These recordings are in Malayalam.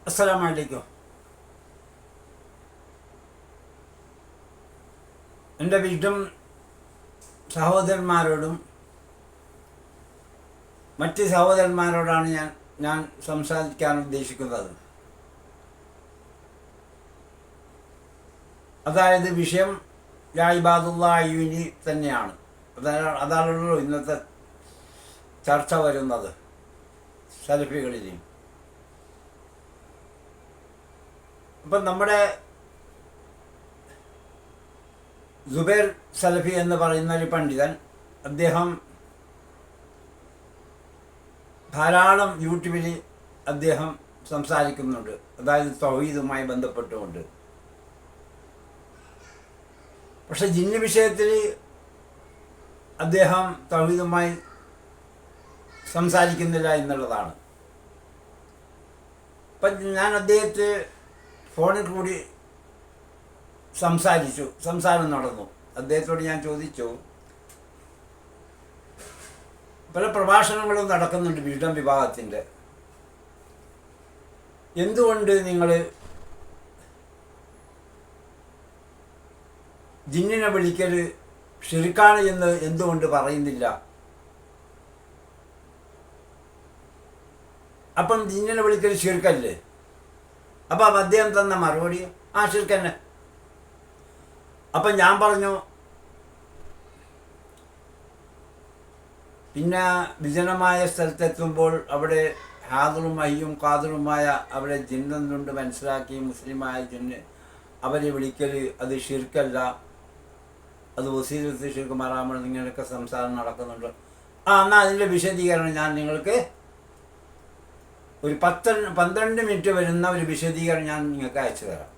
അസ്സലാമു അലൈക്കും. എൻ്റെ വിഷ്ണു സഹോദരന്മാരോടും മറ്റ് സഹോദരന്മാരോടാണ് ഞാൻ സംസാരിക്കാൻ ഉദ്ദേശിക്കുന്നത്. അതായത് വിഷയം യാ ഇബാദുല്ലാഹിനി തന്നെയാണ്. അതാണല്ലോ ഇന്നത്തെ ചർച്ച വരുന്നത് സലഫികളിലെയും. അപ്പം നമ്മുടെ സുബൈർ സലഫി എന്ന് പറയുന്ന ഒരു പണ്ഡിതൻ, അദ്ദേഹം ധാരാളം യൂട്യൂബിൽ അദ്ദേഹം സംസാരിക്കുന്നുണ്ട്, അതായത് തൗഹീദുമായി ബന്ധപ്പെട്ടുകൊണ്ട്. പക്ഷെ ജിന്ന് വിഷയത്തിൽ അദ്ദേഹം തൗഹീദുമായി സംസാരിക്കുന്നില്ല എന്നുള്ളതാണ്. അപ്പം ഞാൻ അദ്ദേഹത്തെ ഫോണിൽ കൂടി സംസാരം നടന്നു. അദ്ദേഹത്തോട് ഞാൻ ചോദിച്ചു, പല പ്രഭാഷണങ്ങളും നടക്കുന്നുണ്ട് വിഷ്ണു വിഭാഗത്തിൻ്റെ, എന്തുകൊണ്ട് നിങ്ങൾ ജിന്നിനെ വിളിക്കൽ ശിർക്കാണ് എന്ന് എന്തുകൊണ്ട് പറയുന്നില്ല? അപ്പം ജിന്നിനെ വിളിക്കൽ ശിർക്കല്ലേ? അപ്പം അദ്ദേഹം തന്ന മറുപടി ശിർക്ക്. അപ്പം ഞാൻ പറഞ്ഞു, പിന്നെ വിജനമായ സ്ഥലത്തെത്തുമ്പോൾ അവിടെ ഹാദറും അയ്യും കാതറുമായ അവിടെ ജിന്നുണ്ട് മനസ്സിലാക്കി മുസ്ലിമായ ജിന്ന് അവരെ വിളിക്കൽ അത് ഷിർക്കല്ല, അത് വസീലത്ത് ഷിർക്ക് മറാമൾ, ഇങ്ങനെയൊക്കെ സംസാരം നടക്കുന്നുണ്ട്. എന്നാൽ അതിൻ്റെ വിശദീകരണം ഞാൻ നിങ്ങൾക്ക് ഒരു 12 മിനിറ്റ് വരുന്ന ഒരു വിശദീകരണം ഞാൻ നിങ്ങൾക്ക് അയച്ചു തരാം.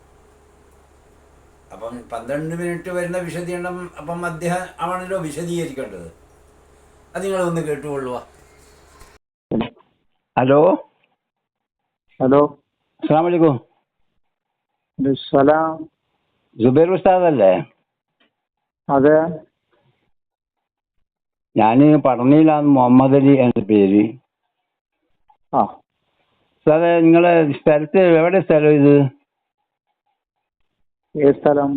അപ്പം 12 മിനിറ്റ് വരുന്ന വിശദീകരണം അപ്പം അദ്ദേഹം ആണല്ലോ വിശദീകരിക്കേണ്ടത്. അത് നിങ്ങളൊന്ന് കേട്ടുകൊള്ളുക. ഹലോ ഹലോ, അസ്സലാമു അലൈക്കും. സലാം. സുബൈർ ഉസ്താദല്ലേ? അതെ, ഞാൻ പടനയിലാണ്. മുഹമ്മദ് അലി എൻ്റെ പേര്. ഉസ്താദെ, നിങ്ങളെ സ്ഥലത്ത് എവിടെ സ്ഥലം ഇത്? ഏത് സ്ഥലം?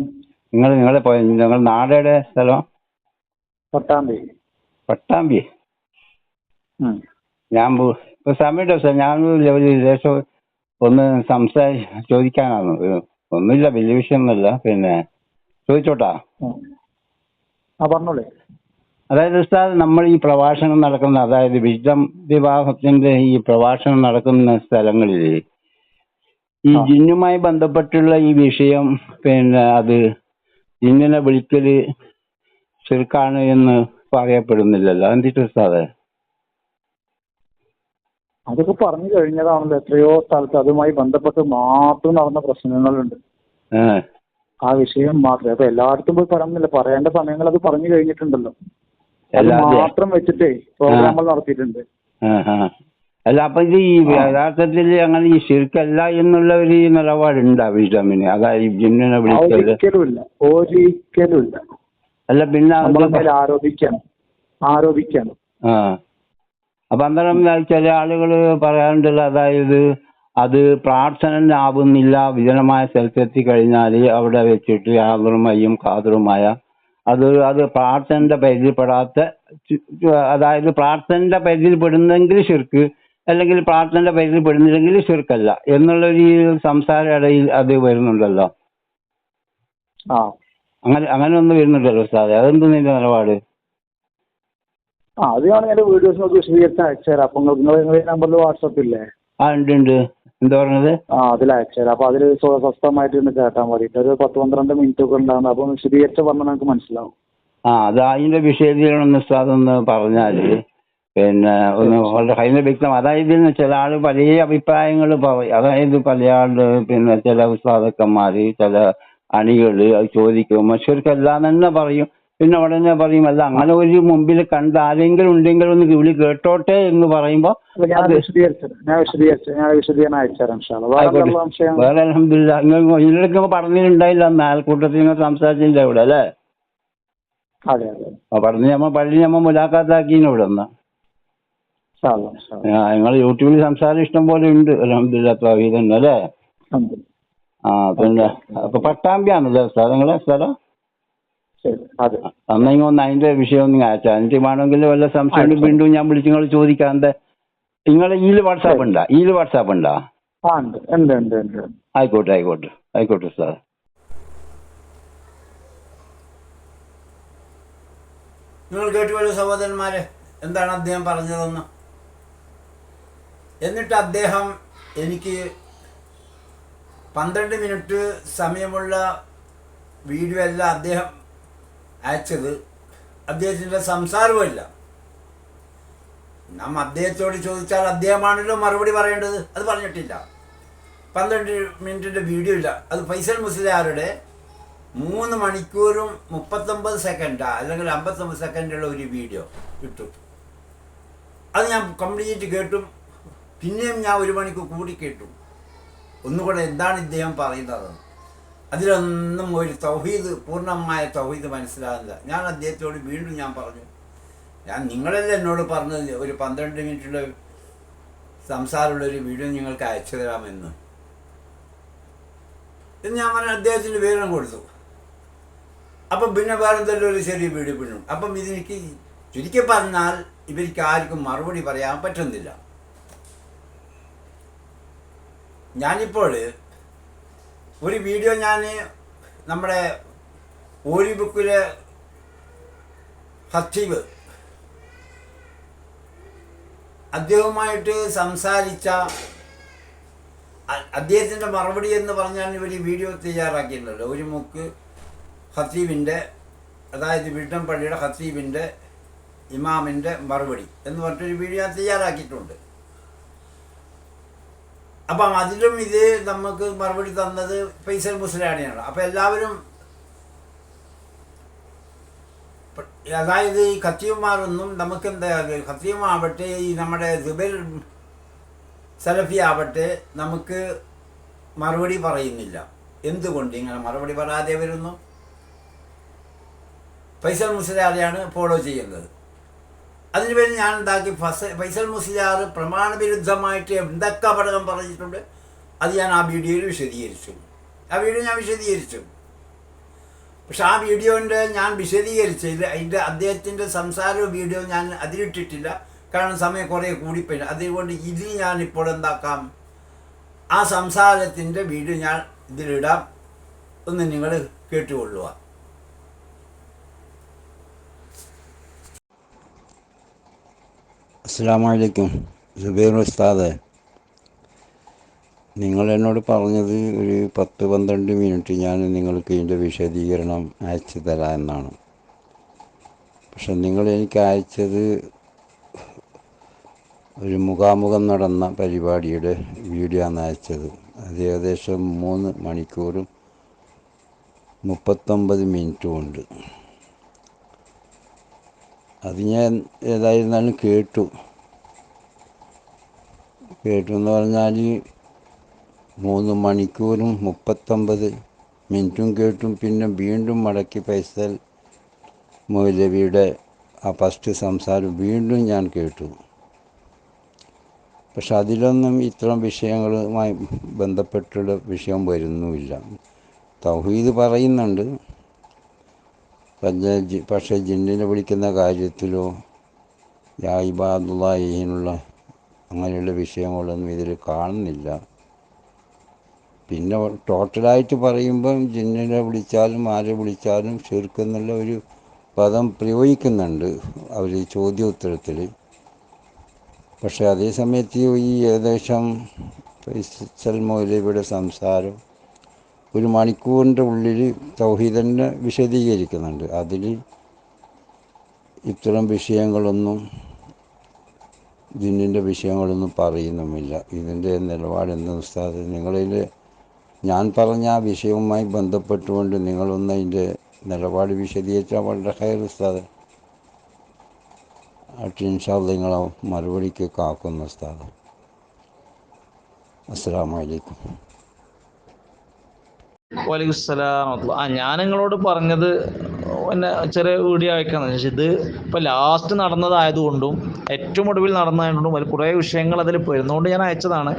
നിങ്ങളുടെ നാടെവിടെ സ്ഥലം? പട്ടാമ്പി. പട്ടാമ്പി. ഞാൻ ഇപ്പോൾ സമയമുണ്ടോ സാർ? ഞാൻ ഒരു ദേശം ഒന്ന് ചോദിക്കാനാണ്. ഒന്നുമില്ല, വലിയ വിഷയമൊന്നുമില്ല. പിന്നെ ചോദിച്ചോട്ടാ? പറഞ്ഞോളേ. അതായത് ഉസ്താദ്, നമ്മൾ ഈ പ്രഭാഷണം നടക്കുന്ന, അതായത് വിഷ്ണു വിവാഹത്തിന്റെ ഈ പ്രഭാഷണം നടക്കുന്ന സ്ഥലങ്ങളിൽ ഈ ജിന്നുമായി ബന്ധപ്പെട്ടുള്ള ഈ വിഷയം, പിന്നെ അത് ജിന്നിനെ വിളിക്കല് ശിർക്കാണ് എന്ന് പറയപ്പെടുന്നില്ലല്ലോ, എന്തിട്ട് ഉസ്താദേ? അതൊക്കെ പറഞ്ഞു കഴിഞ്ഞതാണല്ലോ. എത്രയോ സ്ഥലത്ത് അതുമായി ബന്ധപ്പെട്ട് മാത്രം നടന്ന പ്രശ്നങ്ങളുണ്ട്. ആ വിഷയം മാത്രമേ അപ്പൊ എല്ലായിടത്തും പോയി പറയുന്നില്ല. പറയേണ്ട സമയങ്ങൾ അത് പറഞ്ഞു കഴിഞ്ഞിട്ടുണ്ടല്ലോ. അത് മാത്രം വെച്ചിട്ടേ പ്രോഗ്രാമുകൾ നടത്തിയിട്ടുണ്ട്. അല്ല, അപ്പൊ ഇത് ഈ യഥാർത്ഥത്തിൽ അങ്ങനെ ഈ ശിർക്കല്ല എന്നുള്ള ഒരു നിലപാടുണ്ടാ വിഷ്ണുവിന്? അതായത് ജിന്നിനെ വിളിക്കല് ഒരിക്കലുമില്ല. അല്ല, പിന്നെ ആരോപിക്കണം. അപ്പൊ അന്നേരം ചില ആളുകൾ പറയാറുണ്ടല്ലോ, അതായത് അത് പ്രാർത്ഥന ആവുന്നില്ല, വിജനമായ സ്ഥലത്തെത്തി കഴിഞ്ഞാൽ അവിടെ വെച്ചിട്ട് ഹാദറുമയ്യും കാതറുമായ അത് പ്രാർത്ഥനയുടെ പരിധിയിൽപ്പെടാത്ത, അതായത് പ്രാർത്ഥനയുടെ പരിധിയിൽപ്പെടുന്നെങ്കിൽ ശിർക്ക്, അല്ലെങ്കിൽ പ്രാർത്ഥനയുടെ പരിധിയിൽപ്പെടുന്നില്ലെങ്കിൽ ശിർക്കല്ല എന്നുള്ളൊരു സംസാര ഇടയിൽ അത് വരുന്നുണ്ടല്ലോ. അങ്ങനെ ഒന്ന് വരുന്നുണ്ടല്ലോ സാറേ, അതെന്ത് നിന്റെ നിലപാട്? അത് ഞാൻ എന്റെ വീഡിയോസ് നോക്കി വിശദീകരിച്ച് അയച്ചുതരാം. അപ്പൊ നിങ്ങളുടെ നമ്പറിൽ വാട്സപ്പ് ഇല്ലേ? ഉണ്ട്. എന്താ പറഞ്ഞത്? അതിൽ അയച്ചുതരാം. അപ്പൊ അതിൽ സ്വസ്ഥമായിട്ട് ഒന്ന് കേട്ടാൽ മതി. ഒരു 10-12 മിനിറ്റ് ഒക്കെ ഉണ്ടാകുന്നത്. അപ്പൊ വിശദീകരിച്ച് പറഞ്ഞാൽ നമുക്ക് മനസ്സിലാവും. അത് അതിന്റെ വിഷയത്തിലാണ് ഒന്ന് ഉസ്താദ് ഒന്ന് പറഞ്ഞാല് പിന്നെ ഒന്ന് വളരെ അതിന്റെ വ്യക്തം. അതായത് ചില ആള് പല അഭിപ്രായങ്ങൾ പറയും. അതായത് പല ആള് പിന്നെ ചില ഉസ്താദക്കന്മാര്, ചില അണികള് അത് ചോദിക്കും ശരിക്കല്ലാന്ന് തന്നെ പറയും. പിന്നെ ഉടനെ പറയും അല്ല, അങ്ങനെ ഒരു മുമ്പിൽ കണ്ട് ആരെങ്കിലും ഉണ്ടെങ്കിൽ ഒന്ന് വിളി കേട്ടോട്ടെ എന്ന് പറയുമ്പോ വേറെ അൽഹംദുലില്ലാ. ഇതിലൊക്കെ പറഞ്ഞിട്ടുണ്ടായില്ല, അന്ന് അയൽക്കൂട്ടത്തിൽ നിങ്ങൾ സംസാരിച്ചില്ല ഇവിടെ അല്ലേ? പറഞ്ഞ് പള്ളി മുലാഖാത്താക്കീന് ഇവിടെ. എന്നാ നിങ്ങൾ യൂട്യൂബിൽ സംസാരം ഇഷ്ടം പോലെ ഉണ്ട്. അൽഹംദുലില്ലാ തൗഹീദ് തന്നെ അല്ലേ? പിന്നെ അപ്പൊ പട്ടാമ്പിയാണല്ലേ ഉസ്താദ് നിങ്ങളെ സ്ഥലം? എന്നാ ഇങ്ങ ഒന്ന് അതിന്റെ വിഷയം ഒന്ന് അയച്ചാൽ എന്നിട്ട് വേണമെങ്കിൽ വല്ല സംശയം വീണ്ടും ഞാൻ വിളിച്ച് നിങ്ങൾ ചോദിക്കാം. എന്താ നിങ്ങളെ വാട്സാപ്പ് ഉണ്ടാ? ആയിക്കോട്ടെ ഉസ്താദ്. നിങ്ങൾ കേട്ടുവല്ലോ സഹോദരന്മാരെ, എന്താണ് അദ്ദേഹം പറഞ്ഞതെന്ന്. എന്നിട്ട് അദ്ദേഹം എനിക്ക് 12 മിനിറ്റ് സമയമുള്ള വീഡിയോ അല്ല അദ്ദേഹം അയച്ചത്, അദ്ദേഹത്തിൻ്റെ സംസാരവുമല്ല. നാം അദ്ദേഹത്തോട് ചോദിച്ചാൽ അദ്ദേഹമാണല്ലോ മറുപടി പറയേണ്ടത്, അത് പറഞ്ഞിട്ടില്ല. 12 മിനിറ്റിൻ്റെ വീഡിയോ ഇല്ല, അത് ഫൈസൽ മുസ്ലിയാരുടെ 3 മണിക്കൂറും 39 സെക്കൻഡാ അല്ലെങ്കിൽ 59 സെക്കൻഡുള്ള ഒരു വീഡിയോ ഇട്ടു. അത് ഞാൻ കംപ്ലീറ്റ് കേട്ടു. പിന്നെയും ഞാൻ 1 മണിക്കൂർ കൂടി കേട്ടു, ഒന്നുകൂടെ എന്താണ് ഇദ്ദേഹം പറയുന്നത്. അതിലൊന്നും ഒരു തൗഹീദ്, പൂർണ്ണമായ തൗഹീദ് മനസ്സിലാകുന്നില്ല. ഞാൻ അദ്ദേഹത്തോട് വീണ്ടും ഞാൻ പറഞ്ഞു, നിങ്ങളല്ലേ എന്നോട് പറഞ്ഞത് ഒരു 12 മിനിറ്റുള്ള സംസാരമുള്ളൊരു വീഡിയോ നിങ്ങൾക്ക് അയച്ചു തരാമെന്ന്. ഞാൻ പറഞ്ഞ അദ്ദേഹത്തിൻ്റെ വിവരം കൊടുത്തു. അപ്പം പിന്നെ വേറെ എന്തെങ്കിലും ഒരു ചെറിയ വീഡിയോ പിന്നും. അപ്പം ഇതെനിക്ക് ചുരുക്കി പറഞ്ഞാൽ ഇവർക്ക് ആർക്കും മറുപടി പറയാൻ പറ്റുന്നില്ല. ഞാനിപ്പോൾ ഒരു വീഡിയോ നമ്മുടെ ഓരി ബുക്കിലെ ഹത്തീബ് അദ്ദേഹവുമായിട്ട് സംസാരിച്ച അദ്ദേഹത്തിൻ്റെ മറുപടി എന്ന് പറഞ്ഞാൽ ഇവർ വീഡിയോ തയ്യാറാക്കിയിട്ടുണ്ടല്ലോ. ഒരു മുക്ക് ഹത്തീബിൻ്റെ, അതായത് വിട്ടം പള്ളിയുടെ ഹത്തീബിൻ്റെ ഇമാമിൻ്റെ മറുപടി എന്ന് പറഞ്ഞിട്ടൊരു വീഡിയോ ഞാൻ തയ്യാറാക്കിയിട്ടുണ്ട്. അപ്പം അതിലും ഇത് നമുക്ക് മറുപടി തന്നത് ഫൈസൽ മുസ്ലിയാടിയാണ്. അപ്പം എല്ലാവരും, അതായത് ഈ ഖത്തീബുമാരൊന്നും നമുക്കെന്താ, ഖത്തീബുമാവട്ടെ ഈ നമ്മുടെ ജുബൈർ സലഫി ആവട്ടെ നമുക്ക് മറുപടി പറയുന്നില്ല. എന്തുകൊണ്ട് ഇങ്ങനെ മറുപടി പറയാതെ വരുന്നു? ഫൈസൽ മുസ്ലിയാരെയാണ് ഫോളോ ചെയ്യുന്നത്. അതിന് പേര് ഞാൻ എന്താക്കി, ഫൈസൽ മുസ്ലിയാർ പ്രമാണവിരുദ്ധമായിട്ട് എന്തൊക്കെ അപകടം പറഞ്ഞിട്ടുണ്ട് അത് ഞാൻ ആ വീഡിയോയിൽ വിശദീകരിച്ചു. പക്ഷെ ആ വീഡിയോൻ്റെ ഞാൻ വിശദീകരിച്ചതിൽ അതിൻ്റെ അദ്ദേഹത്തിൻ്റെ സംസാര വീഡിയോ ഞാൻ അതിലിട്ടിട്ടില്ല. കാരണം സമയം കുറേ കൂടിപ്പോയി. അതുകൊണ്ട് ഇതിൽ ഞാനിപ്പോൾ എന്താക്കാം, ആ സംസാരത്തിൻ്റെ വീഡിയോ ഞാൻ ഇതിലിടാം. ഒന്ന് നിങ്ങൾ കേട്ടുകൊള്ളുക. അസ്സലാമു അലൈക്കും. സുബൈർ ഉസ്താദെ, നിങ്ങൾ എന്നോട് പറഞ്ഞത് ഒരു 10-12 മിനിറ്റ് ഞാൻ നിങ്ങൾക്ക് ഇതിൻ്റെ വിശദീകരണം അയച്ചു തരാം എന്നാണ്. പക്ഷെ നിങ്ങൾ എനിക്ക് അയച്ചത് ഒരു മുഖാമുഖം നടന്ന പരിപാടിയുടെ വീഡിയോ ആണ് അയച്ചത്. അത് ഏകദേശം 3 മണിക്കൂറും 39 മിനിറ്റും ഉണ്ട്. അത് ഞാൻ ഏതായിരുന്നാലും കേട്ടു എന്ന് പറഞ്ഞാൽ 3 മണിക്കൂറും 39 മിനിറ്റും കേട്ടും. പിന്നെ വീണ്ടും മടക്കി ഫൈസൽ മൗലവിയുടെ ആ ഫസ്റ്റ് സംസാരം വീണ്ടും ഞാൻ കേട്ടു. പക്ഷെ അതിലൊന്നും ഇത്തരം വിഷയങ്ങളുമായി ബന്ധപ്പെട്ടുള്ള വിഷയം വരുന്നുമില്ല. തൗഹീദ് പറയുന്നുണ്ട്, പക്ഷേ ജിന്നിനെ വിളിക്കുന്ന കാര്യത്തിലോ യാ ഇബാദുല്ലാഹിനുള്ള അങ്ങനെയുള്ള വിഷയങ്ങളൊന്നും ഇതിൽ കാണുന്നില്ല. പിന്നെ ടോട്ടലായിട്ട് പറയുമ്പം ജിന്നിനെ വിളിച്ചാലും ആരെ വിളിച്ചാലും ശിർക്ക് എന്നുള്ള ഒരു പദം പ്രയോഗിക്കുന്നുണ്ട് അവർ ചോദ്യോത്തരത്തിൽ. പക്ഷേ അതേ സമയത്ത് ഈ ഏകദേശം ഫൈസൽ മൗലവിയുടെ സംസാരം 1 മണിക്കൂറിൻ്റെ ഉള്ളിൽ തൗഹീദിനെ വിശദീകരിക്കുന്നുണ്ട്. അതിൽ ഇത്തരം വിഷയങ്ങളൊന്നും, ജിന്നിൻ്റെ വിഷയങ്ങളൊന്നും പറയുന്നുമില്ല. ഇതിൻ്റെ നിലപാടെന്താ ഉസ്താദ്? നിങ്ങളിൽ ഞാൻ പറഞ്ഞ ആ വിഷയവുമായി ബന്ധപ്പെട്ടുകൊണ്ട് നിങ്ങളൊന്ന് അതിൻ്റെ നിലപാട് വിശദീകരിച്ചാൽ വളരെ ഹൈർ ഉസ്താദ്. ഇൻഷാ അല്ലാഹ് നിങ്ങളെ മറുപടിക്ക് കാക്കുന്നു ഉസ്താദ്. അസ്സലാമു അലൈക്കും. വലൈക്കും സലാം. ഞാൻ നിങ്ങളോട് പറഞ്ഞത് പിന്നെ ചെറിയ വീഡിയോ അയക്കാന്ന് വെച്ചാൽ ഇത് ഇപ്പോൾ ലാസ്റ്റ് നടന്നതായതുകൊണ്ടും ഏറ്റവും ഒടുവിൽ നടന്നതായതുകൊണ്ടും അതിൽ കുറേ വിഷയങ്ങൾ അതിൽ വരുന്നതുകൊണ്ട് ഞാൻ അയച്ചതാണ്.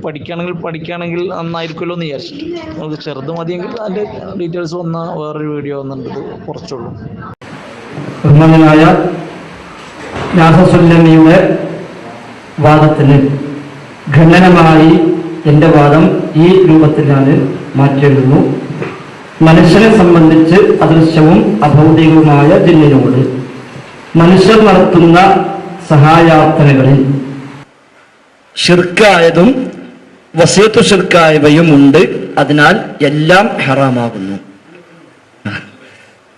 പഠിക്കുകയാണെങ്കിൽ നന്നായിരിക്കുമല്ലോ എന്ന് വിചാരിച്ചിട്ട്. നമുക്ക് ചെറുത് മതിയെങ്കിൽ അതിൻ്റെ ഡീറ്റെയിൽസ് വന്ന വേറൊരു വീഡിയോ വന്നിട്ട് കുറച്ചുള്ളൂ. ബഹുമാന്യനായ നാസസുല്ലമിയുടെ വാദത്തിന് ഖണ്ഡനമായി എൻ്റെ വാദം ഈ രൂപത്തിൽ ഞാൻ മാറ്റിയെഴുതുന്നു. മനുഷ്യനെ സംബന്ധിച്ച് അദൃശ്യവും അഭൗതികവുമായ ജിന്നിനോട് മനുഷ്യർ നടത്തുന്ന സഹായാർത്ഥനകളിൽ ഷിർക്കായതും വസിയത്തു ഷിർക്കായവയും ഉണ്ട്. അതിനാൽ എല്ലാം ഹറാമാകുന്നു.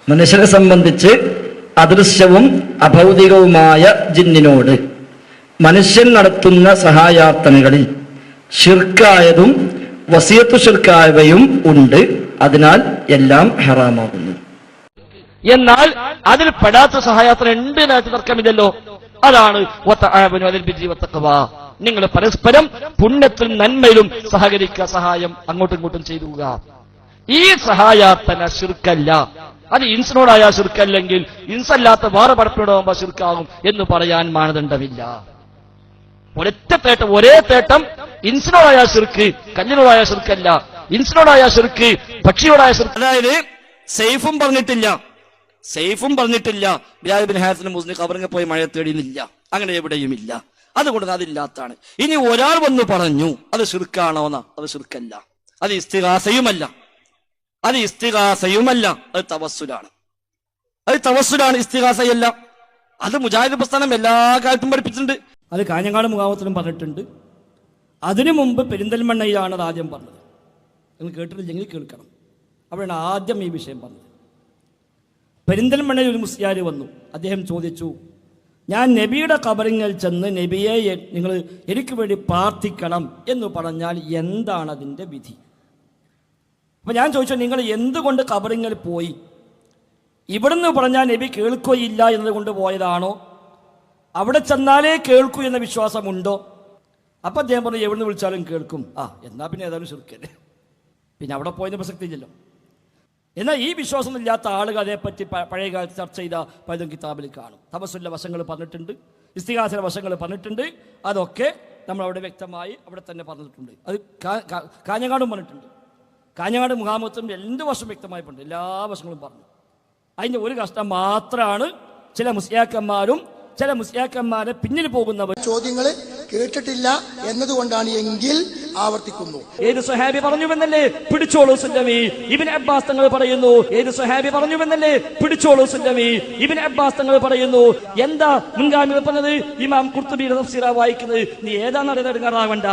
മനുഷ്യരെ സംബന്ധിച്ച് അദൃശ്യവും അഭൗതികവുമായ ജിന്നിനോട് മനുഷ്യൻ നടത്തുന്ന സഹായാർത്ഥനകളിൽ ഷിർക്കായതും വസിയത്തു ഷിർക്കായവയും ഉണ്ട്. അതിനാൽ എല്ലാം ഹറാമാകുന്നു. എന്നാൽ അതിൽ പെടാത്ത സഹായാർത്ഥന ഉണ്ട് എന്നതിൽ തർക്കമില്ലല്ലോ. അതാണ് നിങ്ങൾ പരസ്പരം പുണ്യത്തിലും നന്മയിലും സഹകരിക്കുക, സഹായം അങ്ങോട്ടും ഇങ്ങോട്ടും ചെയ്തുക. ഈ സഹായാർത്ഥന ശിർക്കല്ല. അത് ഇൻസിനോടായ ശിർക്കല്ലെങ്കിൽ ഇൻസല്ലാത്ത വേറെ പടപ്പിനോടാകുമ്പോൾ ശിർക്കാകും എന്ന് പറയാൻ മാനദണ്ഡമില്ല. ഒരേ തേട്ടം ഇൻസിനോടായ ശിർക്ക് കല്ലിനോടായ ശിർക്കല്ല. ഇൻസിനോടായ ശിർക്ക് പക്ഷിയോടായ ശിർക്ക്. അതായത് സൈഫും പറഞ്ഞിട്ടില്ല ബിലാൽ ബിൻ ഹാരിസിന് മുസ്ലിം ഖബറിൽ പോയി മഴ തേടിയുന്നില്ല. അങ്ങനെ എവിടെയുമില്ല. അതുകൊണ്ട് അതില്ലാത്താണ്. ഇനി ഒരാൾ വന്ന് പറഞ്ഞു അത് ശിർക്കാണോന്നാ, അത് ശിർക്കല്ല. അത് ഇസ്തിഗാസയുമല്ല, അത് തവസ്സുലാണ്. ഇസ്തിഗാസയല്ല. അത് മുജാഹിദ് പ്രസ്ഥാനം എല്ലാ കാലത്തും പഠിപ്പിച്ചിട്ടുണ്ട്. അത് കാഞ്ഞങ്ങാട് മുഖാമത്തിലും പറഞ്ഞിട്ടുണ്ട്. അതിനു മുമ്പ് പെരിന്തൽമണ്ണയിലാണ് അത് ആദ്യം പറഞ്ഞത്. നിങ്ങൾ കേട്ടിട്ടില്ലെങ്കിൽ കേൾക്കണം. അവിടെയാണ് ആദ്യം ഈ വിഷയം പറഞ്ഞത്. പെരിന്തൽമണ്ണയിൽ ഒരു മുസ്ലിയാർ വന്നു. അദ്ദേഹം ചോദിച്ചു, ഞാൻ നബിയുടെ ഖബറിൽ ചെന്ന് നബിയെ നിങ്ങൾ എനിക്ക് വേണ്ടി പ്രാർത്ഥിക്കണം എന്ന് പറഞ്ഞാൽ എന്താണ് അതിൻ്റെ വിധി? അപ്പം ഞാൻ ചോദിച്ചു, നിങ്ങൾ എന്തുകൊണ്ട് ഖബറിൽ പോയി? ഇവിടുന്ന് പറഞ്ഞാൽ നബി കേൾക്കുകയില്ല എന്നതുകൊണ്ട് പോയതാണോ? അവിടെ ചെന്നാലേ കേൾക്കൂ എന്ന വിശ്വാസമുണ്ടോ? അപ്പം അദ്ദേഹം പറഞ്ഞു, എവിടുന്ന് വിളിച്ചാലും കേൾക്കും. എന്നാൽ പിന്നെ ഏതായാലും ശിർക്കല്ലേ, പിന്നെ അവിടെ പോയതിന് പ്രസക്തി ഇല്ലല്ലോ. എന്നാൽ ഈ വിശ്വാസമില്ലാത്ത ആളുകൾ അതേപ്പറ്റി പഴയ കാലത്ത് ചർച്ച ചെയ്ത പലതും കിതാബിൽ കാണും. തപസ്സുള്ള വശങ്ങൾ പറഞ്ഞിട്ടുണ്ട്, ഇസ്തിഗാസയുടെ വശങ്ങൾ പറഞ്ഞിട്ടുണ്ട്. അതൊക്കെ നമ്മളവിടെ വ്യക്തമായി അവിടെ തന്നെ പറഞ്ഞിട്ടുണ്ട്. അത് കാഞ്ഞങ്ങാടും പറഞ്ഞിട്ടുണ്ട്. കാഞ്ഞങ്ങാട് മുഖാമത്തും എന്ത് വശം വ്യക്തമായി പറഞ്ഞു, എല്ലാ വശങ്ങളും പറഞ്ഞു. അതിൻ്റെ ഒരു കഷ്ടം മാത്രമാണ് ചില മുസ്ലിയാക്കന്മാരെ പിന്നിൽ പോകുന്നവർ ചോദ്യങ്ങൾ കേട്ടിട്ടില്ല എന്നതുകൊണ്ടാണ് എങ്കിൽ ആവർത്തിക്കുന്നു. ഏത് സ്വഹാബി പറഞ്ഞുവെന്നല്ലേ പിടിച്ചോളൂ സുല്ലമി. ഇബ്നു അബ്ബാസ് തങ്ങൾ പറയുന്നു. ഏത് സ്വഹാബി പറഞ്ഞുവെന്നല്ലേ പിടിച്ചോളൂ സുല്ലമി. ഇബ്നു അബ്ബാസ് തങ്ങൾ പറയുന്നു. എന്താ മുൻഗാമികൾ പറഞ്ഞത്? ഇമാം ഖുർത്തുബിയുടെ തഫ്സീറാ വായിക്കുന്നത്. നീ ഏതാണെന്ന് അറിയാതെടുങ്ങാറാവണ്ട.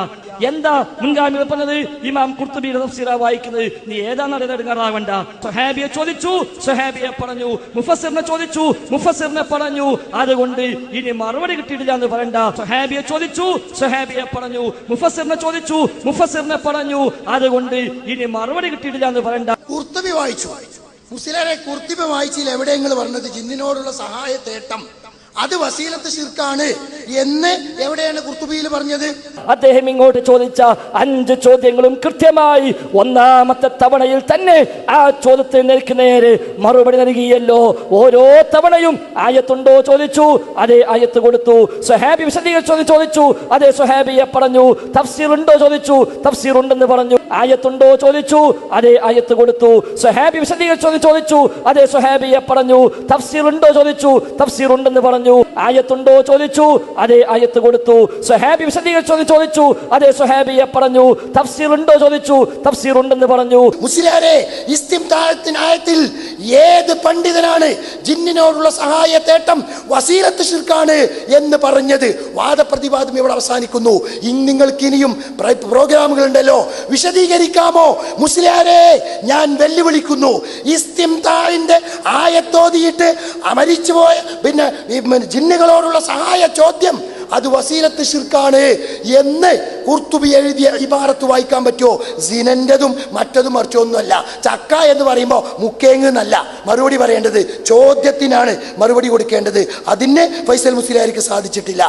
എന്താ മുൻഗാമികൾ പറഞ്ഞത്? ഇമാം ഖുർത്തുബിയുടെ തഫ്സീറാ വായിക്കുന്നത്. നീ ഏതാണെന്ന് അറിയാതെടുങ്ങാറാവണ്ട. സ്വഹാബിയെ ചോദിച്ചു, സ്വഹാബിയെ പറഞ്ഞു. മുഫസ്സിറിനെ ചോദിച്ചു, മുഫസ്സിറിനെ പറഞ്ഞു. അതുകൊണ്ട് ഇനി മറുപടി കിട്ടിയിട്ടില്ല എന്ന് പറയണ്ട. സ്വഹാബിയെ ചോദിച്ചു, സ്വഹാബിയെ പറഞ്ഞു. മുഫസ്സിറിനെ ചോദിച്ചു, മുഫസ്സിറിനെ പറഞ്ഞു. അതുകൊണ്ട് ഇനി മറുപടി കിട്ടിയിട്ടില്ല എന്ന് പറയണ്ട. ഖുർത്തുബി വായിച്ചു. മുസ്ലിരെ ഖുർത്തുബി വായിച്ചില്ല. എവിടെയെങ്കിലും പറഞ്ഞത് ജിന്നിനോടുള്ള സഹായ തേട്ടം അത് വസീലത്ത് ശിർക്കാണ് എന്ന് എവിടെയാണ് ഖുർത്തുബിയിൽ പറഞ്ഞത്? അദ്ദേഹം ഇങ്ങോട്ട് ചോദിച്ച 5 ചോദ്യങ്ങളും കൃത്യമായി ഒന്നാമത്തെ തവണയിൽ തന്നെ ആ ചോദ്യത്തിന് എനിക്ക് നേരെ മറുപടി നൽകിയല്ലോ. ഓരോ തവണയും ആയത്തുണ്ടോ ചോദിച്ചു, അതേ ആയത്ത് കൊടുത്തു. സ്വഹാബി വിശദീകരിച്ചു ചോദിച്ചു, അതേ സ്വഹാബിയെ പറഞ്ഞു. തഫ്സീർ ഉണ്ടോ ചോദിച്ചു, തഫ്സീർ ഉണ്ടെന്ന് പറഞ്ഞു. ആയത്തുണ്ടോ ചോദിച്ചു, അതേ ആയത്ത് കൊടുത്തു. സ്വഹാബി വിശദീകരിച്ചു ചോദിച്ചു, അതേ സ്വഹാബിയെ പറഞ്ഞു. തഫ്സീർ ഉണ്ടോ ചോദിച്ചു, തഫ്സീർ ഉണ്ടെന്ന് പറഞ്ഞു. ആയത്തുണ്ടോ ചോദിച്ചു, അതേ ആയത്ത് കൊടുത്തു. സ്വഹാബി വിശദീകരിച്ചു ചോദിച്ചു, അതേ സ്വഹാബിയെ പറഞ്ഞു. തഫ്സീർ ഉണ്ടോ ചോദിച്ചു, തഫ്സീർ ഉണ്ടെന്ന് പറഞ്ഞു. മുസ്ലിയാരെ ഇസ്തിംതാഅത്തിൽ ഏത് പണ്ഡിതനാണ് ജിന്നിനോടുള്ള സഹായ തേട്ടം വസീലത്ത് ശിർക്കാണ് എന്ന് പറഞ്ഞത്? വാദപ്രതിവാദം ഇവിടെ അവസാനിക്കുന്നു. നിങ്ങൾക്ക് ഇനിയും പ്രോഗ്രാമുകൾ ഉണ്ടല്ലോ, വിശദീകരിക്കാമോ? മുസ്ലിയാരെ ഞാൻ വെല്ലുവിളിക്കുന്നു. ഇസ്തിംതാഇന്റെ ആയത്തോതിയിട്ട് മരിച്ചുപോയ പിന്നെ ജിന്നുകളോടുള്ള സഹായ ചോദ്യം അത് വസീലത്ത് ശിർക്കാണ് എന്ന് ഖുർത്തുബി എഴുതിയ ഇബാറത്ത് വായിക്കാൻ പറ്റുമോ? സിനന്റതും മറ്റതും മറിച്ചൊന്നുമല്ല. ചക്ക എന്ന് പറയുമ്പോൾ മുക്കേങ്ങ് എന്നല്ല മറുപടി പറയേണ്ടത്, ചോദ്യത്തിനാണ് മറുപടി കൊടുക്കേണ്ടത്. അതിന് ഫൈസൽ മുസ്ലിയാർക്ക് സാധിച്ചിട്ടില്ല.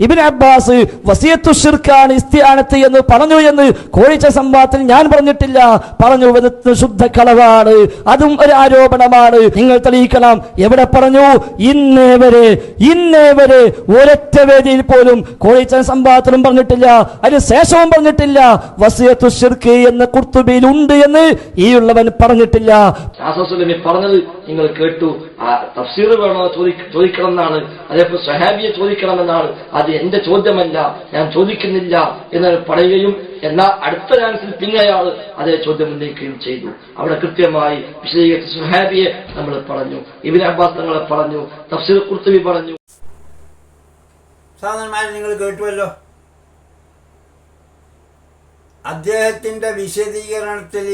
ഇബ്നു അബ്ബാസ് വസിയത്തു ശിർക്കാണ് ഇസ്തിആനത്ത് എന്ന് പറഞ്ഞു എന്ന് കോഴിച്ച സംവാദത്തിൽ ഞാൻ പറഞ്ഞിട്ടില്ല. പറഞ്ഞു വന്നത് ശുദ്ധ കളവാണ്, അതും ഒരു ആരോപണമാണ്. നിങ്ങൾ തെളിയിക്കണം. എവിടെ പറഞ്ഞു? ഇന്നേ വരെ ഒരൊറ്റ വേദിയിൽ പോലും കോഴിച്ച സംവാദത്തിലും പറഞ്ഞിട്ടില്ല, അതിന് ശേഷവും പറഞ്ഞിട്ടില്ല വസിയത്തു ശിർക്ക് എന്ന് ഖുർത്തുബിയിൽ ഉണ്ട് എന്ന് ഈ ഉള്ളവൻ പറഞ്ഞിട്ടില്ല. രാസൂലുള്ളാഹി പറഞ്ഞത് നിങ്ങൾ കേട്ടു. തഫ്സീർ വേണോ ചോദിക്കണം എന്നാണ്, അതേപോലെ സ്വഹാബിയെ ചോദിക്കണമെന്നാണ്. അത് എന്റെ ചോദ്യമല്ല, ഞാൻ ചോദിക്കുന്നില്ല എന്ന് പറയുകയും എന്നാൽ അടുത്ത ചാൻസിൽ പിന്നെ അയാൾ അതേ ചോദ്യം ഉന്നയിക്കുകയും ചെയ്തു. അവിടെ കൃത്യമായി വിശദീകരിച്ച സ്വഹാബിയെ നമ്മൾ പറഞ്ഞു, ഇബ്നു അബ്ബാസ് തങ്ങളെ പറഞ്ഞു, തഫ്സീർ ഖുർത്തുബി പറഞ്ഞു. സാധാരണമായി നിങ്ങൾ കേട്ടുവല്ലോ, അദ്ദേഹത്തിൻ്റെ വിശദീകരണത്തിൽ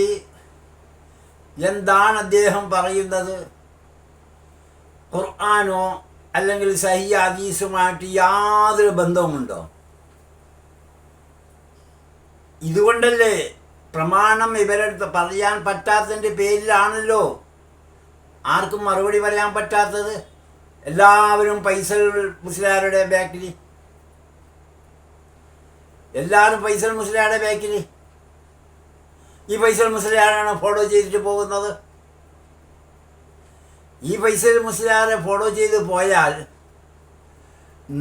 എന്താണ് അദ്ദേഹം പറയുന്നത്? ഖുർആനോ അല്ലെങ്കിൽ സഹിഹ് ഹദീസുമായിട്ട് യാതൊരു ബന്ധവുമുണ്ടോ? ഇതുകൊണ്ടല്ലേ പ്രമാണം ഇവരടുത്ത് പറയാൻ പറ്റാത്തതിൻ്റെ പേരിലാണല്ലോ ആർക്കും മറുപടി പറയാൻ പറ്റാത്തത്. എല്ലാവരും ഫൈസൽ മുസ്ലിയാരുടെ ബാക്കിൽ, എല്ലാവരും ഫൈസൽ മുസ്ലിയാരുടെ ബാക്കിൽ. ഈ ഫൈസൽ മുസ്ലിയാരാണ് ഫോളോ ചെയ്തിട്ട് പോകുന്നത്. ഈ ഫൈസൽ മുസ്ലിയാരെ ഫോളോ ചെയ്ത് പോയാൽ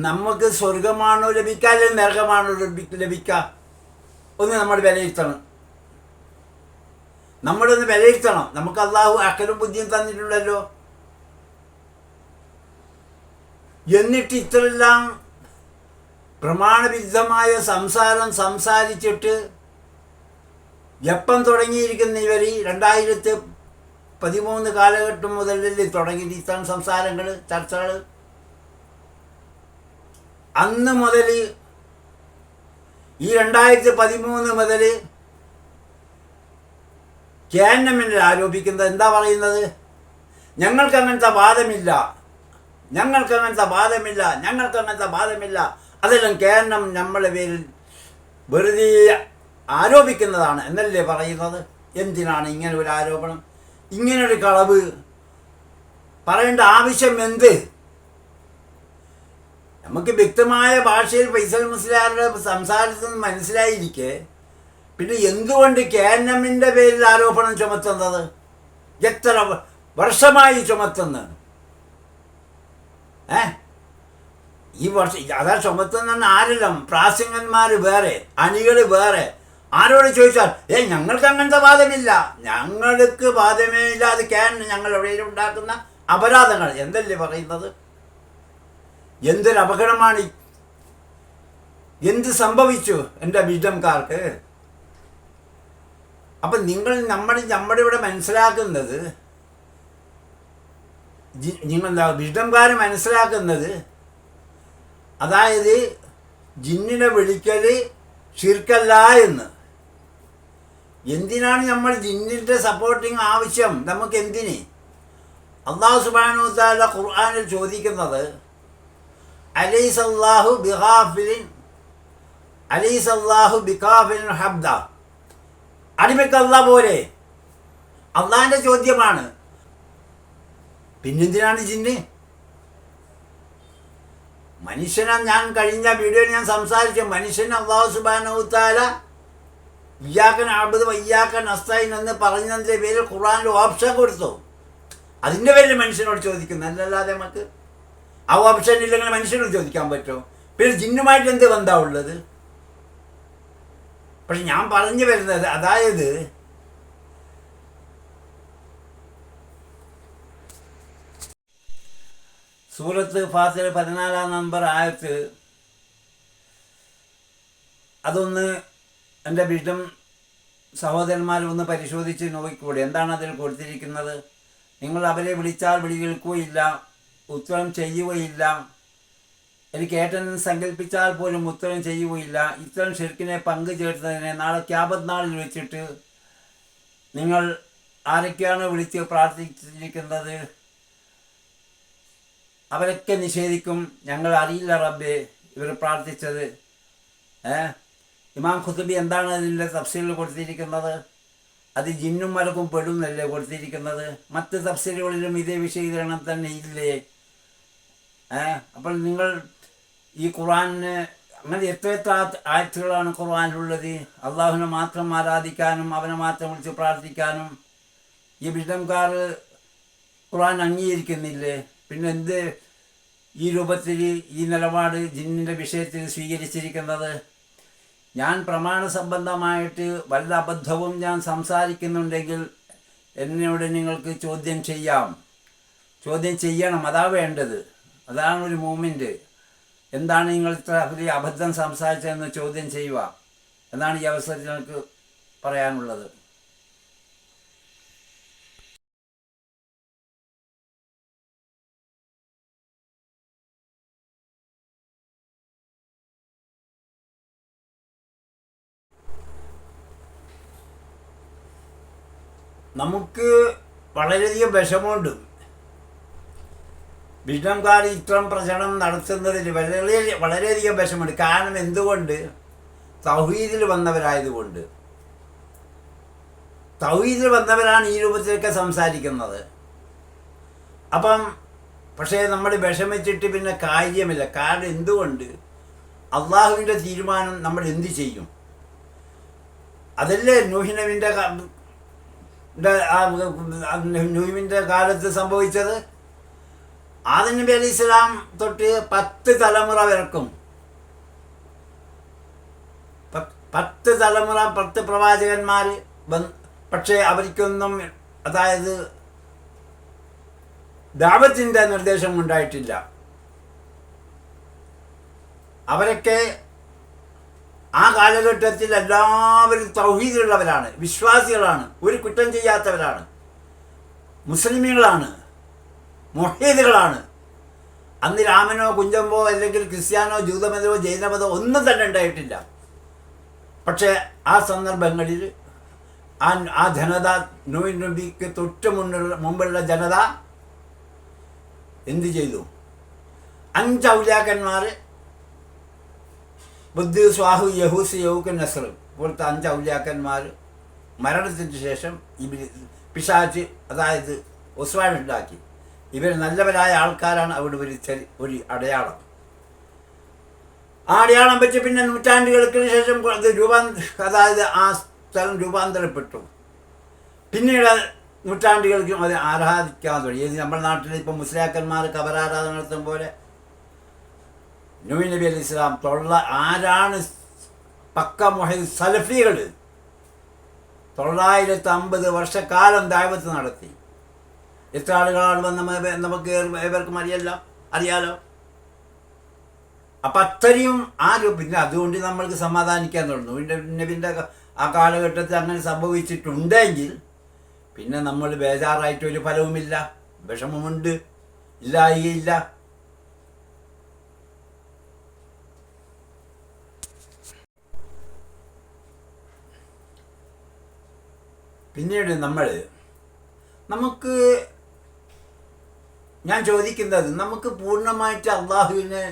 നമുക്ക് സ്വർഗമാണോ ലഭിക്കുക അല്ലെങ്കിൽ നരകമാണോ ലഭിക്കുക? ഒന്ന് നമ്മൾ വിലയിരുത്തണം. നമ്മളൊന്ന് വിലയിരുത്തണം. നമുക്ക് അള്ളാഹു അക്കലും ബുദ്ധിയും തന്നിട്ടുണ്ടല്ലോ. എന്നിട്ട് ഇത്രയെല്ലാം പ്രമാണവിരുദ്ധമായ സംസാരിച്ചിട്ട് എപ്പം തുടങ്ങിയിരിക്കുന്ന ഇവർ 2013 കാലഘട്ടം മുതലല്ലേ തുടങ്ങി ഇത്തരം സംസാരങ്ങൾ, ചർച്ചകൾ. അന്ന് മുതൽ ഈ 2013 മുതൽ KNM ആരോപിക്കുന്നത് എന്താ പറയുന്നത്? ഞങ്ങൾക്കങ്ങനത്തെ വാദമില്ല. അതെല്ലാം KNM നമ്മളെ പേരിൽ വെറുതെ ആരോപിക്കുന്നതാണ് എന്നല്ലേ പറയുന്നത്. എന്തിനാണ് ഇങ്ങനെ ഒരു ആരോപണം, ഇങ്ങനൊരു കളവ് പറയേണ്ട ആവശ്യം എന്ത്? നമുക്ക് വ്യക്തമായ ഭാഷയിൽ ഫൈസൽ മുസ്ലിയാരുടെ സംസാരത്തിൽ നിന്ന് മനസ്സിലായിരിക്കെ പിന്നെ എന്തുകൊണ്ട് KNM പേരിൽ ആരോപണം ചുമത്തുന്നത്? എത്ര വർഷമായി ചുമത്തുന്നത്? ഈ വർഷം അതാ ചുമത്തുന്ന ആരെല്ലാം? പ്രാസംഗന്മാർ വേറെ, അണികൾ വേറെ. ആരോട് ചോദിച്ചാൽ ഞങ്ങൾക്ക് അങ്ങനത്തെ വാദമില്ല, ഞങ്ങൾക്ക് വാദമേ ഇല്ല, അത് ഞങ്ങൾ എവിടെയും ഉണ്ടാക്കുന്ന അപരാധങ്ങൾ എന്തല്ലേ പറയുന്നത്? എന്തൊരു അപകടമാണ്! എന്ത് സംഭവിച്ചു എൻ്റെ വിഡംകാർക്ക്? അപ്പം നമ്മുടെ ഇവിടെ മനസ്സിലാക്കുന്നത്, വിഡംകാർ മനസ്സിലാക്കുന്നത്, അതായത് ജിന്നിനെ വിളിക്കൽ ശിർക്കല്ല എന്ന്. എന്തിനാണ് നമ്മൾ ജിന്നിൻ്റെ സപ്പോർട്ടിങ് ആവശ്യം? നമുക്ക് എന്തിന്? അല്ലാഹു സുബ്ഹാനഹു വ തആല ഖുർആനിൽ ചോദിക്കുന്നത്, അലൈസല്ലാഹു ബികാഫിലിൻ ഹബ്ദ, അടിമയ്ക്ക് അല്ലാഹ് പോരെ? അള്ളാഹിൻ്റെ ചോദ്യമാണ്. പിന്നെന്തിനാണ് ജിന്ന്? മനുഷ്യനെ ഞാൻ കഴിഞ്ഞ വീഡിയോയിൽ ഞാൻ സംസാരിച്ചു, മനുഷ്യൻ അല്ലാഹു സുബ്ഹാനഹു വ തആല ഇയ്യാക നഅ്ബുദു വ ഇയ്യാക നസ്തഈൻ എന്ന് പറഞ്ഞതിൻ്റെ പേരിൽ ഖുർആനിൽ ഓപ്ഷൻ കൊടുത്തു. അതിൻ്റെ പേരിൽ മനുഷ്യനോട് ചോദിക്കുന്നു, അല്ലല്ലാതെ നമുക്ക് ആ ഓപ്ഷൻ ഇല്ലെങ്കിൽ മനുഷ്യനോട് ചോദിക്കാൻ പറ്റുമോ? പിന്നെ ജിന്നുമായിട്ട് എന്ത് ബന്ധമുള്ളത്? പക്ഷെ ഞാൻ പറഞ്ഞു വരുന്നത്, അതായത് സൂറത്ത് ഫാത്തിഹ 14 നമ്പർ ആയത്ത്, അതൊന്ന് എൻ്റെ വീട്ടും സഹോദരന്മാരൊന്ന് പരിശോധിച്ച് നോക്കിക്കൂടെ? എന്താണ് അതിൽ കൊടുത്തിരിക്കുന്നത്? നിങ്ങൾ അവരെ വിളിച്ചാൽ വിളി കേൾക്കുകയില്ല, ഉത്തരം ചെയ്യുകയില്ല. എനിക്ക് ഏറ്റവും സങ്കല്പിച്ചാൽ പോലും ഉത്തരം ചെയ്യുകയില്ല. ഇത്തരം ഷിർക്കിനെ പങ്കു ചേർത്തതിനെ നാളെ ഖിയാമത്ത് നാളിൽ വെച്ചിട്ട് നിങ്ങൾ ആരൊക്കെയാണ് വിളിച്ച് പ്രാർത്ഥിച്ചിരിക്കുന്നത് അവരൊക്കെ നിഷേധിക്കും, ഞങ്ങൾ അറിയില്ല റബ്ബേ ഇവർ പ്രാർത്ഥിച്ചത് ഇമാം ഖുതുബി എന്താണ് അതിൻ്റെ തഫ്സീറിൽ കൊടുത്തിരിക്കുന്നത്? അത് ജിന്നും മലക്കും പെടുന്നല്ലേ കൊടുത്തിരിക്കുന്നത്? മറ്റ് തഫ്സീറുകളിലും ഇതേ വിശദീകരണം തന്നെ ഇല്ലേ? അപ്പോൾ നിങ്ങൾ ഈ ഖുർആനിന് അങ്ങനെ എത്ര ആയത്തുകളാണ് ഖുർആനിലുള്ളത്? അള്ളാഹുവിനെ മാത്രം ആരാധിക്കാനും അവനെ മാത്രം വിളിച്ച് പ്രാർത്ഥിക്കാനും ഈ വിഷംകാർ ഖുർആൻ അംഗീകരിക്കുന്നില്ലേ? പിന്നെ എന്ത് ഈ രൂപത്തിൽ ഈ നിലപാട് ജിന്നിൻ്റെ വിഷയത്തിൽ സ്വീകരിച്ചിരിക്കുന്നത്? ഞാൻ പ്രമാണ സംബന്ധമായിട്ട് വല്ല അബദ്ധവും ഞാൻ സംസാരിക്കുന്നുണ്ടെങ്കിൽ എന്നോട് നിങ്ങൾക്ക് ചോദ്യം ചെയ്യാം, ചോദ്യം ചെയ്യണം. അതാ വേണ്ടത്. അതാണ് ഒരു മൂവ്മെൻറ്റ്. എന്താണ് നിങ്ങൾ ഇത്ര വലിയ അബദ്ധം സംസാരിച്ചതെന്ന് ചോദ്യം ചെയ്യുക എന്നാണ് ഈ അവസരത്തിൽ എനിക്ക് പറയാനുള്ളത്. നമുക്ക് വളരെയധികം വിഷമമുണ്ട് വിഷ്ണംകാർ ഇത്തരം പ്രചരണം നടത്തുന്നതിൽ വളരെയധികം വിഷമമുണ്ട്. കാരണം എന്തുകൊണ്ട്? തൗഹീദിൽ വന്നവരായതുകൊണ്ട്. തൗഹീദിൽ വന്നവരാണ് ഈ രൂപത്തിലൊക്കെ സംസാരിക്കുന്നത്. അപ്പം പക്ഷേ നമ്മൾ വിഷമിച്ചിട്ട് പിന്നെ കാര്യമില്ല. കാരണം എന്തുകൊണ്ട്? അള്ളാഹുവിൻ്റെ തീരുമാനം നമ്മൾ എന്ത് ചെയ്യും? അതല്ലേ നൂഹിന്റെ കാലത്ത് സംഭവിച്ചത്. ആദം നബി അലൈഹി സ്വലാം തൊട്ട് 10 തലമുറ വരക്കും 10 തലമുറ 10 പ്രവാചകന്മാർ. പക്ഷേ അവർക്കൊന്നും അതായത് ദഅവത്തിൻ്റെ നിർദ്ദേശം ഉണ്ടായിട്ടില്ല. അവരൊക്കെ ആ കാലഘട്ടത്തിൽ എല്ലാവരും തൗഹീദിലുള്ളവരാണ്, വിശ്വാസികളാണ്, ഒരു കുറ്റം ചെയ്യാത്തവരാണ്, മുസ്ലിമീങ്ങളാണ്, മുഹീദുകളാണ്. അന്ന് രാമനോ കുഞ്ചമ്പോ അല്ലെങ്കിൽ ക്രിസ്ത്യാനോ ജൂതമതമോ ജൈനമതോ ഒന്നും തന്നെ ഉണ്ടായിട്ടില്ല. പക്ഷേ ആ സന്ദർഭങ്ങളിൽ ആ ജനത, നൂഹ് നബിക്ക് തൊട്ട് മുമ്പുള്ള ജനത എന്ത് ചെയ്തു? 5 ഔലിയാക്കന്മാർ, ബുദ്ധ്, സ്വാഹു, യഹൂസ്, യഹൂക്ക്, നസർ പോലത്തെ 5 ഔലിയാക്കന്മാർ മരണത്തിന് ശേഷം പിശാച് അതായത് ഒസ്വാനുണ്ടാക്കി. ഇവർ നല്ലവരായ ആൾക്കാരാണ്. അവിടെ ഒരു അടയാളം. ആ അടയാളം വെച്ച് പിന്നെ നൂറ്റാണ്ടുകൾക്ക് ശേഷം അത് അതായത് ആ സ്ഥലം രൂപാന്തരപ്പെട്ടു. പിന്നീട് നൂറ്റാണ്ടുകൾക്കും അത് ആരാധിക്കാൻ തുടങ്ങി. ഏത് നമ്മുടെ നാട്ടിൽ ഇപ്പം മുസ്ലിയാക്കന്മാർ കബറാരാധന നടത്തും പോലെ നൂഹ് നബി അലൈഹി സ്വലാം ആരാണ് പക്ക മുഹീദ് സലഫികൾ 950 വർഷക്കാലം ദഅവത്ത് നടത്തി. എത്ര ആളുകളാണ് നമുക്ക് ഏവർക്കും അറിയാലോ. അപ്പം അത്രയും പിന്നെ അതുകൊണ്ട് നമ്മൾക്ക് സമാധാനിക്കാൻ തുടങ്ങും. നബിൻ്റെ ആ കാലഘട്ടത്തിൽ അങ്ങനെ സംഭവിച്ചിട്ടുണ്ടെങ്കിൽ പിന്നെ നമ്മൾ ബേജാറായിട്ടൊരു ഫലവുമില്ല. വിഷമമുണ്ട്, ഇല്ലായില്ല. പിന്നീട് നമുക്ക് ഞാൻ ചോദിക്കുന്നത്, നമുക്ക് പൂർണ്ണമായിട്ട് അള്ളാഹുവിന്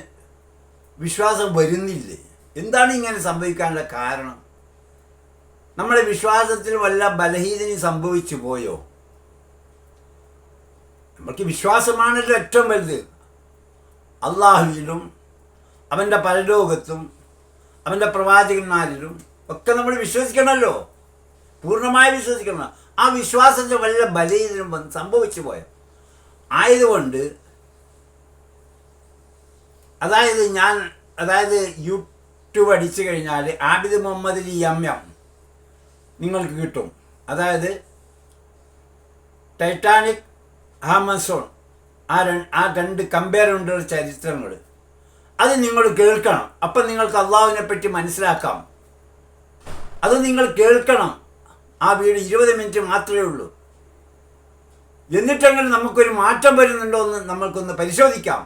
വിശ്വാസം വരുന്നില്ലേ? എന്താണ് ഇങ്ങനെ സംഭവിക്കാനുള്ള കാരണം? നമ്മുടെ വിശ്വാസത്തിൽ വല്ല ബലഹീനതയും സംഭവിച്ചു പോയോ? നമുക്ക് വിശ്വാസമാണല്ലോ ഏറ്റവും വലുത്. അള്ളാഹുവിലും അവൻ്റെ പരലോകത്തും അവൻ്റെ പ്രവാചകന്മാരിലും ഒക്കെ നമ്മൾ വിശ്വസിക്കണമല്ലോ, പൂർണ്ണമായി വിശ്വസിക്കണം. ആ വിശ്വാസത്തിൽ വല്ല ബലഹീനതയും സംഭവിച്ചു പോയോ? ആയതുകൊണ്ട് അതായത് യൂട്യൂബ് അടിച്ചു കഴിഞ്ഞാൽ ആബിദ് മുഹമ്മദ് എം നിങ്ങൾക്ക് കിട്ടും. അതായത് ടൈറ്റാനിക്, ആമസോൺ, ആ രണ്ട് കമ്പയർ കൊണ്ടുള്ള ചരിത്രങ്ങൾ അത് നിങ്ങൾ കേൾക്കണം. അപ്പം നിങ്ങൾക്ക് അള്ളാഹുവിനെ പറ്റി മനസ്സിലാക്കാം. അത് നിങ്ങൾ കേൾക്കണം. ആ വീഡിയോ 20 മിനിറ്റ് മാത്രമേ ഉള്ളൂ. എന്നിട്ടെങ്കിലും നമുക്കൊരു മാറ്റം വരുന്നുണ്ടോ എന്ന് നമ്മൾക്കൊന്ന് പരിശോധിക്കാം.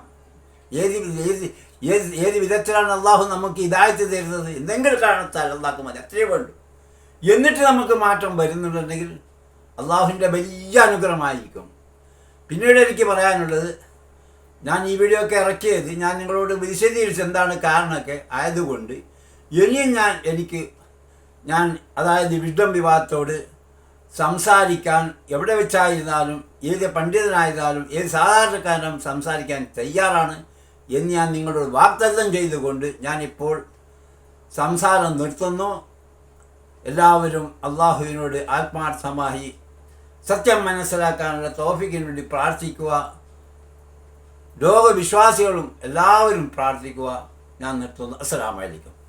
ഏത് വിധത്തിലാണ് അള്ളാഹു നമുക്ക് ഹിദായത്ത് തരുന്നത്? എന്തെങ്കിലും കാരണത്താൽ അള്ളാഹു മതി, അത്രയേ വേണ്ടൂ. എന്നിട്ട് നമുക്ക് മാറ്റം വരുന്നുണ്ടെങ്കിൽ അള്ളാഹുവിൻ്റെ വലിയ അനുഗ്രഹമായിരിക്കും. പിന്നീട് എനിക്ക് പറയാനുള്ളത്, ഞാൻ ഈ വീഡിയോ ഒക്കെ ഇറക്കിയത് ഞാൻ നിങ്ങളോട് വിശദീകരിച്ച് എന്താണ് കാരണമൊക്കെ ആയതുകൊണ്ട് ഇനിയും ഞാൻ അതായത് വിഡ്ഢം വിവാദത്തോട് സംസാരിക്കാൻ എവിടെ വെച്ചായിരുന്നാലും ഏത് പണ്ഡിതനായിരുന്നാലും ഏത് സാധാരണക്കാരനും സംസാരിക്കാൻ തയ്യാറാണ് എന്ന് ഞാൻ നിങ്ങളോട് വാഗ്ദത്തം ചെയ്തുകൊണ്ട് ഞാനിപ്പോൾ സംസാരം നിർത്തുന്നു. എല്ലാവരും അള്ളാഹുവിനോട് ആത്മാർത്ഥമായി സത്യം മനസ്സിലാക്കാനുള്ള തൗഫീഖിന് വേണ്ടി പ്രാർത്ഥിക്കുക. ലോകവിശ്വാസികളും എല്ലാവരും പ്രാർത്ഥിക്കുക. ഞാൻ നിർത്തുന്നു. അസ്സലാമു അലൈക്കും.